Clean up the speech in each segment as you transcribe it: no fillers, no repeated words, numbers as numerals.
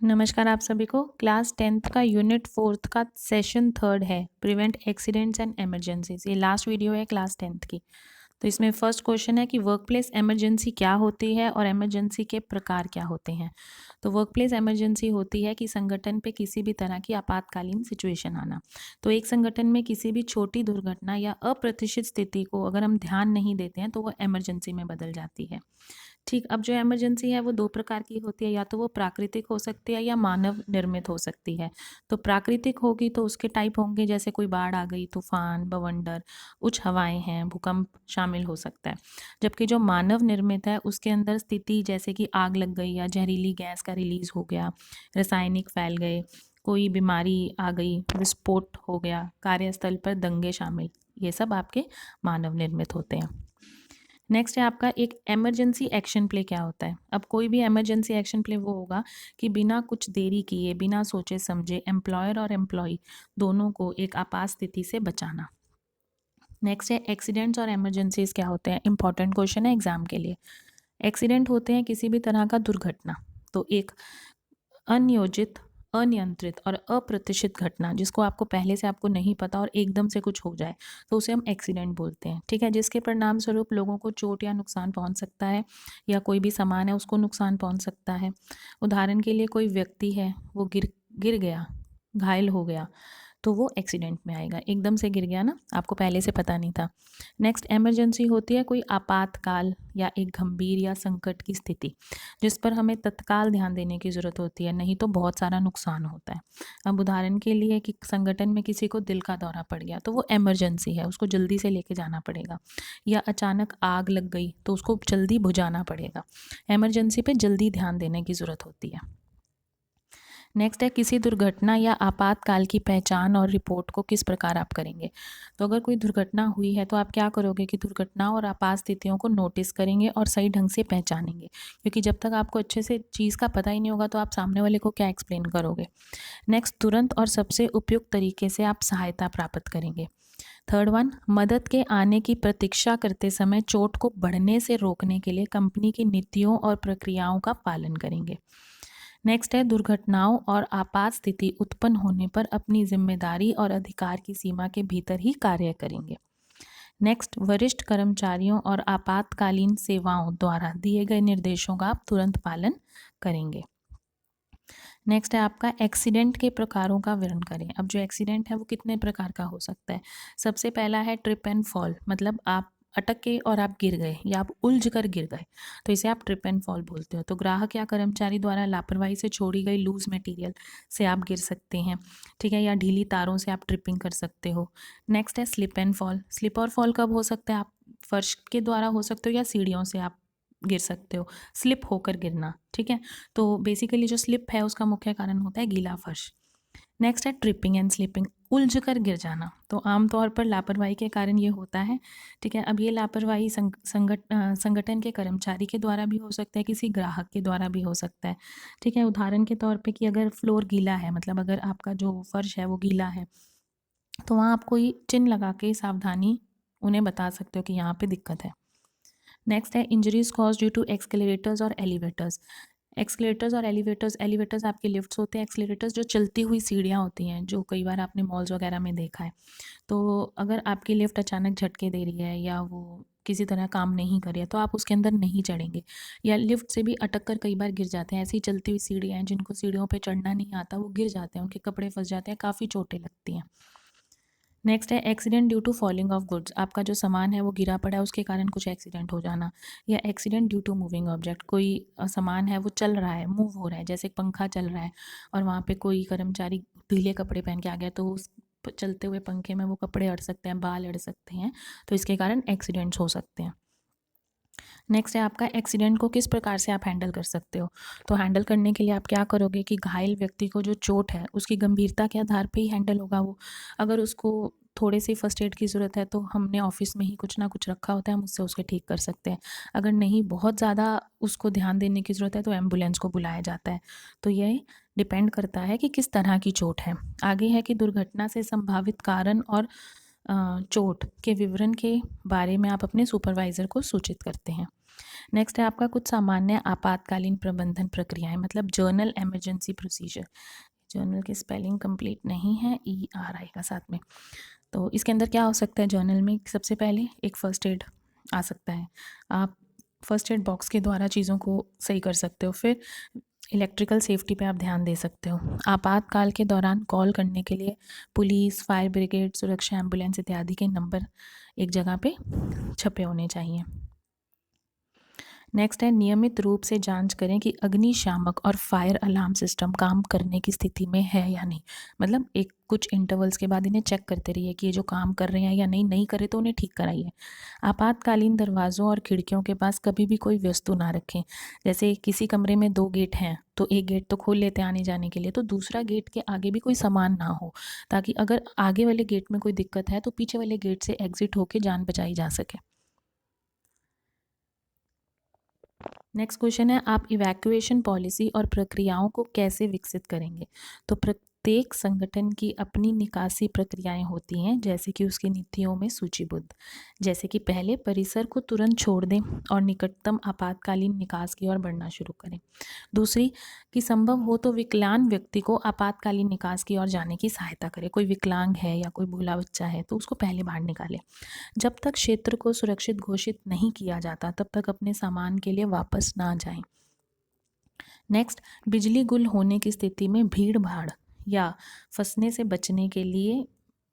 नमस्कार आप सभी को। क्लास 10th का यूनिट 4th का सेशन 3rd है, प्रिवेंट एक्सीडेंट्स एंड इमरजेंसीज। ये लास्ट वीडियो है क्लास 10th की। तो इसमें फर्स्ट क्वेश्चन है कि वर्कप्लेस इमरजेंसी क्या होती है और इमरजेंसी के प्रकार क्या होते हैं। तो वर्कप्लेस इमरजेंसी होती है कि संगठन पे किसी भी तरह की आपातकालीन सिचुएशन आना। तो एक संगठन में किसी भी छोटी दुर्घटना या अप्रत्याशित स्थिति को अगर हम ध्यान नहीं देते हैं तो वो इमरजेंसी में बदल जाती है। ठीक, अब जो इमरजेंसी है वो 2 प्रकार की होती है, या तो वो प्राकृतिक हो सकती है या मानव निर्मित हो सकती है। तो प्राकृतिक होगी तो उसके टाइप होंगे जैसे कोई बाढ़ आ गई, तूफान, बवंडर, उच्च हवाएं हैं, भूकंप शामिल हो सकता है। जबकि जो मानव निर्मित है उसके अंदर स्थिति जैसे कि आग लग गई या जहरीली गैस का रिलीज हो गया, रासायनिक फैल गए, कोई बीमारी आ गई, विस्फोट हो गया, कार्यस्थल पर दंगे शामिल, ये सब आपके मानव निर्मित होते हैं। नेक्स्ट है आपका एक इमरजेंसी एक्शन प्ले क्या होता है। अब कोई भी इमरजेंसी एक्शन प्ले वो होगा कि बिना कुछ देरी किए, बिना सोचे समझे एम्प्लॉयर और एम्प्लॉय दोनों को एक आपात स्थिति से बचाना। नेक्स्ट है एक्सीडेंट्स और इमरजेंसीज क्या होते हैं। इंपॉर्टेंट क्वेश्चन है एग्जाम के लिए। एक्सीडेंट होते हैं किसी भी तरह का दुर्घटना, तो एक अनियोजित, अनियंत्रित और अप्रत्याशित घटना जिसको आपको पहले से आपको नहीं पता और एकदम से कुछ हो जाए तो उसे हम एक्सीडेंट बोलते हैं। ठीक है, जिसके परिणाम स्वरूप लोगों को चोट या नुकसान पहुंच सकता है, या कोई भी सामान है उसको नुकसान पहुंच सकता है। उदाहरण के लिए कोई व्यक्ति है वो गिर गिर गया, घायल हो गया, तो वो एक्सीडेंट में आएगा। एकदम से गिर गया ना, आपको पहले से पता नहीं था। नेक्स्ट इमरजेंसी होती है कोई आपातकाल या एक गंभीर या संकट की स्थिति जिस पर हमें तत्काल ध्यान देने की ज़रूरत होती है, नहीं तो बहुत सारा नुकसान होता है। अब उदाहरण के लिए कि संगठन में किसी को दिल का दौरा पड़ गया तो वो इमरजेंसी है, उसको जल्दी से लेके जाना पड़ेगा। या अचानक आग लग गई तो उसको जल्दी बुझाना पड़ेगा। इमरजेंसी पे जल्दी ध्यान देने की ज़रूरत होती है। नेक्स्ट है किसी दुर्घटना या आपातकाल की पहचान और रिपोर्ट को किस प्रकार आप करेंगे। तो अगर कोई दुर्घटना हुई है तो आप क्या करोगे कि दुर्घटना और आपात स्थितियों को नोटिस करेंगे और सही ढंग से पहचानेंगे, क्योंकि जब तक आपको अच्छे से चीज़ का पता ही नहीं होगा तो आप सामने वाले को क्या एक्सप्लेन करोगे। नेक्स्ट, तुरंत और सबसे उपयुक्त तरीके से आप सहायता प्राप्त करेंगे। थर्ड वन, मदद के आने की प्रतीक्षा करते समय चोट को बढ़ने से रोकने के लिए कंपनी की नीतियों और प्रक्रियाओं का पालन करेंगे। नेक्स्ट है दुर्घटनाओं और आपात स्थिति उत्पन्न होने पर अपनी जिम्मेदारी और अधिकार की सीमा के भीतर ही कार्य करेंगे। नेक्स्ट, वरिष्ठ कर्मचारियों और आपातकालीन सेवाओं द्वारा दिए गए निर्देशों का आप तुरंत पालन करेंगे। नेक्स्ट है आपका एक्सीडेंट के प्रकारों का वर्णन करें। अब जो एक्सीडेंट है वो कितने प्रकार का हो सकता है। सबसे पहला है ट्रिप एंड फॉल, मतलब आप अटक के और आप गिर गए या आप उलझ कर गिर गए, तो इसे आप ट्रिप एंड फॉल बोलते हो। तो ग्राहक या कर्मचारी द्वारा लापरवाही से छोड़ी गई लूज मटेरियल से आप गिर सकते हैं, ठीक है, या ढीली तारों से आप ट्रिपिंग कर सकते हो। नेक्स्ट है स्लिप एंड फॉल। स्लिप और फॉल कब हो सकता है, आप फर्श के द्वारा हो सकते हो या सीढ़ियों से आप गिर सकते हो, स्लिप होकर गिरना, ठीक है। तो बेसिकली जो स्लिप है उसका मुख्य कारण होता है गीला फर्श। नेक्स्ट है ट्रिपिंग एंड स्लिपिंग, उलझ कर गिर जाना। तो आमतौर पर लापरवाही के कारण ये होता है, ठीक है। अब ये लापरवाही संगठन के कर्मचारी के द्वारा भी हो सकता है, किसी ग्राहक के द्वारा भी हो सकता है, ठीक है। उदाहरण के तौर पे कि अगर फ्लोर गीला है, मतलब अगर आपका जो फर्श है वो गीला है, तो वहाँ आप कोई चिन्ह लगा के सावधानी उन्हें बता सकते हो कि यहाँ पे दिक्कत है। नेक्स्ट है इंजरीज कॉज ड्यू टू एक्सकेलेटर्स और एलिवेटर्स। एक्सकेलेटर्स और एलिवेटर्स, एलिवेटर्स आपके लिफ्ट्स होते हैं, एक्सकेलेटर्स जो चलती हुई सीढ़ियाँ होती हैं जो कई बार आपने मॉल्स वगैरह में देखा है। तो अगर आपकी लिफ्ट अचानक झटके दे रही है या वो किसी तरह काम नहीं कर रही है तो आप उसके अंदर नहीं चढ़ेंगे, या लिफ्ट से भी अटक कर कई बार गिर जाते हैं। ऐसी चलती हुई सीढ़ियाँ हैं जिनको सीढ़ियों पे चढ़ना नहीं आता, वो गिर जाते हैं, उनके कपड़े फंस जाते हैं, काफ़ी चोटें लगती हैं। नेक्स्ट है accident due to falling of goods. आपका जो सामान है वो गिरा पड़ा है, उसके कारण कुछ एक्सीडेंट हो जाना। या accident due to moving object, कोई सामान है वो चल रहा है, मूव हो रहा है, जैसे पंखा चल रहा है और वहाँ पे कोई कर्मचारी ढीले कपड़े पहन के आ गया तो उस चलते हुए पंखे में वो कपड़े अड़ सकते हैं, बाल अड़ सकते हैं, तो इसके कारण एक्सीडेंट्स हो सकते हैं। नेक्स्ट है आपका एक्सीडेंट को किस प्रकार से आप हैंडल कर सकते हो। तो हैंडल करने के लिए आप क्या करोगे कि घायल व्यक्ति को जो चोट है उसकी गंभीरता के आधार पे ही हैंडल होगा वो। अगर उसको थोड़े से फर्स्ट एड की ज़रूरत है तो हमने ऑफिस में ही कुछ ना कुछ रखा होता है, हम उससे उसके ठीक कर सकते हैं। अगर नहीं, बहुत ज़्यादा उसको ध्यान देने की ज़रूरत है तो एम्बुलेंस को बुलाया जाता है। तो ये डिपेंड करता है कि किस तरह की चोट है। आगे है कि दुर्घटना से संभावित कारण और चोट के विवरण के बारे में आप अपने सुपरवाइज़र को सूचित करते हैं। नेक्स्ट है आपका कुछ सामान्य आपातकालीन प्रबंधन प्रक्रियाएं, मतलब जर्नल इमरजेंसी प्रोसीजर। जर्नल की स्पेलिंग कंप्लीट नहीं है, ERI का साथ में। तो इसके अंदर क्या हो सकता है जर्नल में? सबसे पहले एक फ़र्स्ट एड आ सकता है, आप फर्स्ट एड बॉक्स के द्वारा चीज़ों को सही कर सकते हो। फिर इलेक्ट्रिकल सेफ्टी पे आप ध्यान दे सकते हो। आपातकाल के दौरान कॉल करने के लिए पुलिस, फायर ब्रिगेड, सुरक्षा एम्बुलेंस इत्यादि के नंबर एक जगह पे छपे होने चाहिए। नेक्स्ट है नियमित रूप से जांच करें कि अग्निशामक और फायर अलार्म सिस्टम काम करने की स्थिति में है या नहीं। मतलब एक कुछ इंटरवल्स के बाद इन्हें चेक करते रहिए कि ये जो काम कर रहे हैं या नहीं करे तो उन्हें ठीक कराइए। आपातकालीन दरवाज़ों और खिड़कियों के पास कभी भी कोई वस्तु ना रखें। जैसे किसी कमरे में 2 गेट हैं तो एक गेट तो खोल लेते हैं आने जाने के लिए, तो दूसरा गेट के आगे भी कोई सामान ना हो, ताकि अगर आगे वाले गेट में कोई दिक्कत है तो पीछे वाले गेट से एग्जिट होकर जान बचाई जा सके। नेक्स्ट क्वेश्चन है आप इवैक्यूएशन पॉलिसी और प्रक्रियाओं को कैसे विकसित करेंगे? तो प्रत्येक संगठन की अपनी निकासी प्रक्रियाएं होती हैं, जैसे कि उसकी नीतियों में सूचीबद्ध। जैसे कि पहले परिसर को तुरंत छोड़ दें और निकटतम आपातकालीन निकास की ओर बढ़ना शुरू करें। दूसरी कि संभव हो तो विकलांग व्यक्ति को आपातकालीन निकास की ओर जाने की सहायता करें। कोई विकलांग है या कोई भूला बच्चा है तो उसको पहले बाहर निकालें। जब तक क्षेत्र को सुरक्षित घोषित नहीं किया जाता तब तक अपने सामान के लिए वापस ना जाएं। नेक्स्ट, बिजली गुल होने की स्थिति में भीड़ भाड़ या फंसने से बचने के लिए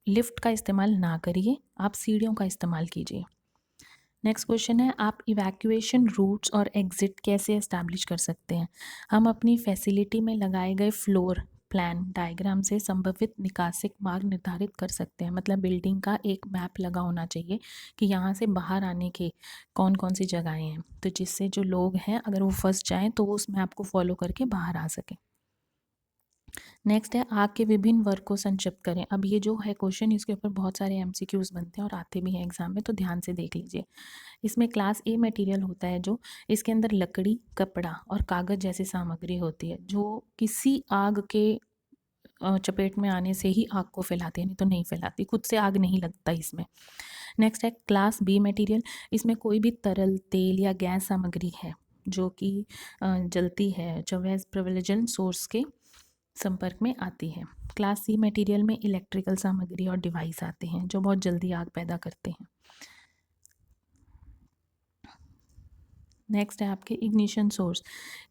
लिफ्ट का इस्तेमाल ना करिए, आप सीढ़ियों का इस्तेमाल कीजिए। नेक्स्ट क्वेश्चन है आप इवैक्यूएशन रूट्स और एग्जिट कैसे एस्टैब्लिश कर सकते हैं? हम अपनी फैसिलिटी में लगाए गए फ्लोर प्लान डायग्राम से संभावित निकासिक मार्ग निर्धारित कर सकते हैं। मतलब बिल्डिंग का एक मैप लगा होना चाहिए कि यहाँ से बाहर आने के कौन कौन सी जगहें हैं, तो जिससे जो लोग हैं अगर वो फंस जाएं तो वो उस मैप को फॉलो करके बाहर आ सकें। नेक्स्ट है आग के विभिन्न वर्ग को संक्षिप्त करें। अब ये जो है क्वेश्चन, इसके ऊपर बहुत सारे MCQs बनते हैं और आते भी हैं एग्जाम में, तो ध्यान से देख लीजिए। इसमें क्लास A मटेरियल होता है जो इसके अंदर लकड़ी, कपड़ा और कागज़ जैसी सामग्री होती है जो किसी आग के चपेट में आने से ही आग को फैलाती है, नहीं तो नहीं फैलाती, खुद से आग नहीं लगता इसमें। नेक्स्ट है क्लास B मटेरियल, इसमें कोई भी तरल, तेल या गैस सामग्री है जो कि जलती है, जो प्रिविलेजन सोर्स के संपर्क में आती है। क्लास C मटेरियल में इलेक्ट्रिकल सामग्री और डिवाइस आते हैं जो बहुत जल्दी आग पैदा करते हैं। नेक्स्ट है आपके इग्निशन सोर्स।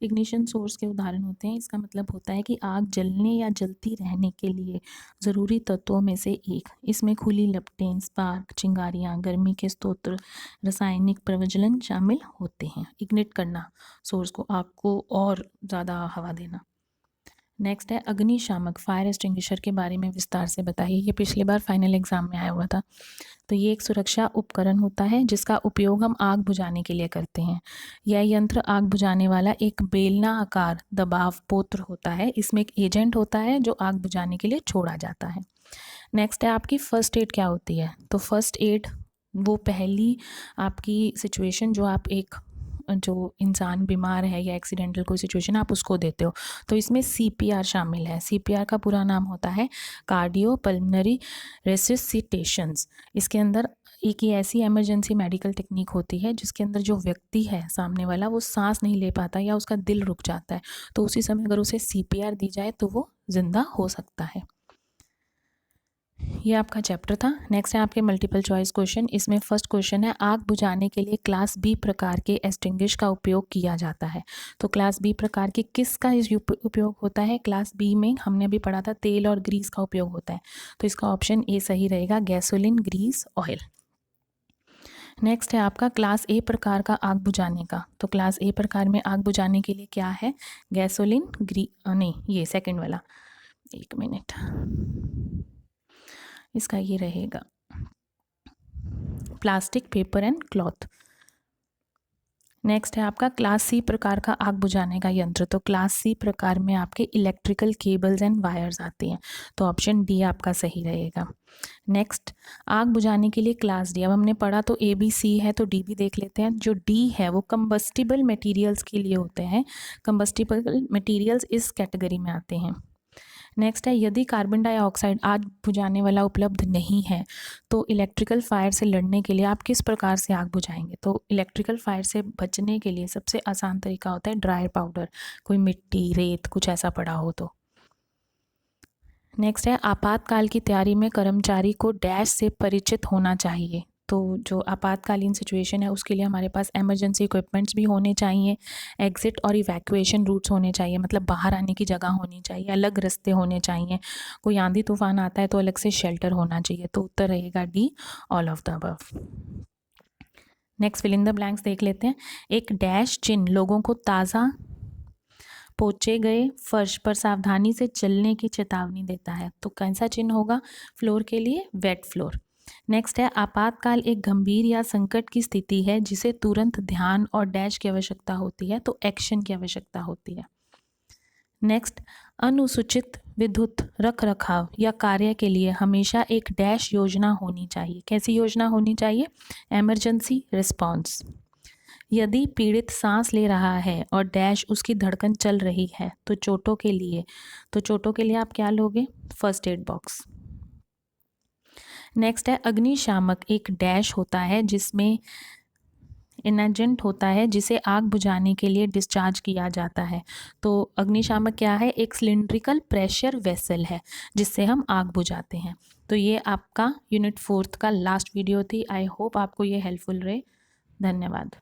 इग्निशन सोर्स के उदाहरण होते हैं, इसका मतलब होता है कि आग जलने या जलती रहने के लिए ज़रूरी तत्वों में से एक। इसमें खुली लपटें, स्पार्क, चिंगारियाँ, गर्मी के स्रोत, रासायनिक प्रज्वलन शामिल होते हैं। इग्निट करना सोर्स को, आग को और ज़्यादा हवा देना। नेक्स्ट है अग्निशामक, फायर एक्सटिंग्विशर के बारे में विस्तार से बताइए। ये पिछली बार फाइनल एग्जाम में आया हुआ था। तो ये एक सुरक्षा उपकरण होता है जिसका उपयोग हम आग बुझाने के लिए करते हैं। यह यंत्र आग बुझाने वाला एक बेलना आकार दबाव पोत्र होता है। इसमें एक एजेंट होता है जो आग बुझाने के लिए छोड़ा जाता है। नेक्स्ट है आपकी फर्स्ट एड क्या होती है? तो फर्स्ट एड वो पहली आपकी सिचुएशन जो आप एक जो इंसान बीमार है या एक्सीडेंटल कोई सिचुएशन आप उसको देते हो, तो इसमें CPR शामिल है। CPR का पूरा नाम होता है कार्डियो पल्मोनरी रेसिसिटेशंस। इसके अंदर एक ऐसी इमरजेंसी मेडिकल टेक्निक होती है जिसके अंदर जो व्यक्ति है सामने वाला वो सांस नहीं ले पाता या उसका दिल रुक जाता है, तो उसी समय अगर उसे CPR दी जाए तो वो जिंदा हो सकता है। ये आपका चैप्टर था। नेक्स्ट है आपके मल्टीपल चॉइस क्वेश्चन। इसमें फर्स्ट क्वेश्चन है आग बुझाने के लिए क्लास B प्रकार के एक्सटिंग्विश का उपयोग किया जाता है। तो क्लास B प्रकार के किसका उपयोग होता है? क्लास B में हमने अभी पढ़ा था तेल और ग्रीस का उपयोग होता है, तो इसका ऑप्शन A सही रहेगा, गैसोलीन, ग्रीस, ऑयल। नेक्स्ट है आपका क्लास A प्रकार का आग बुझाने का। तो क्लास A प्रकार में आग बुझाने के लिए क्या है? गैसोलीन, नहीं ये सेकंड वाला, एक मिनट, इसका ये रहेगा plastic, paper and cloth. Next है आपका क्लास C प्रकार का आग बुझाने का यंत्र। तो क्लास C प्रकार में आपके इलेक्ट्रिकल केबल्स एंड वायर्स आती हैं, तो ऑप्शन D आपका सही रहेगा। नेक्स्ट आग बुझाने के लिए क्लास D, अब हमने पढ़ा तो A B C है तो D भी देख लेते हैं। जो D है वो कंबस्टिबल मटेरियल्स के लिए होते हैं। कंबस्टिबल मटेरियल्स इस कैटेगरी में आते हैं। नेक्स्ट है, यदि कार्बन डाइऑक्साइड आग बुझाने वाला उपलब्ध नहीं है तो इलेक्ट्रिकल फायर से लड़ने के लिए आप किस प्रकार से आग बुझाएंगे। तो इलेक्ट्रिकल फायर से बचने के लिए सबसे आसान तरीका होता है ड्राई पाउडर, कोई मिट्टी, रेत, कुछ ऐसा पड़ा हो तो। नेक्स्ट है, आपातकाल की तैयारी में कर्मचारी को डैश से परिचित होना चाहिए। तो जो आपातकालीन सिचुएशन है उसके लिए हमारे पास इमरजेंसी इक्विपमेंट्स भी होने चाहिए, एग्जिट और इवैक्यूएशन रूट्स होने चाहिए, मतलब बाहर आने की जगह होनी चाहिए, अलग रास्ते होने चाहिए, कोई आंधी तूफान आता है तो अलग से शेल्टर होना चाहिए। तो उत्तर रहेगा D, all of the above. Next, fill in the blanks देख लेते हैं। एक डैश चिन्ह लोगों को ताज़ा पोंछे गए फर्श पर सावधानी से चलने की चेतावनी देता है। तो कैसा चिन्ह होगा फ्लोर के लिए? Wait floor. नेक्स्ट है, आपातकाल एक गंभीर या संकट की स्थिति है जिसे तुरंत ध्यान और डैश की आवश्यकता होती है, तो एक्शन की आवश्यकता होती है। नेक्स्ट, अनुसूचित विद्युत रख रखाव या कार्य के लिए हमेशा एक डैश योजना होनी चाहिए। कैसी योजना होनी चाहिए? Emergency response. यदि पीड़ित सांस ले रहा है और डैश उसकी धड़कन चल रही है तो चोटों के लिए आप क्या लोगे? First aid box. नेक्स्ट है, अग्निशामक एक डैश होता है जिसमें एजेंट होता है जिसे आग बुझाने के लिए डिस्चार्ज किया जाता है। तो अग्निशामक क्या है? एक सिलिंड्रिकल प्रेशर वेसल है जिससे हम आग बुझाते हैं। तो ये आपका यूनिट 4 का लास्ट वीडियो थी। आई होप आपको ये हेल्पफुल रहे। धन्यवाद।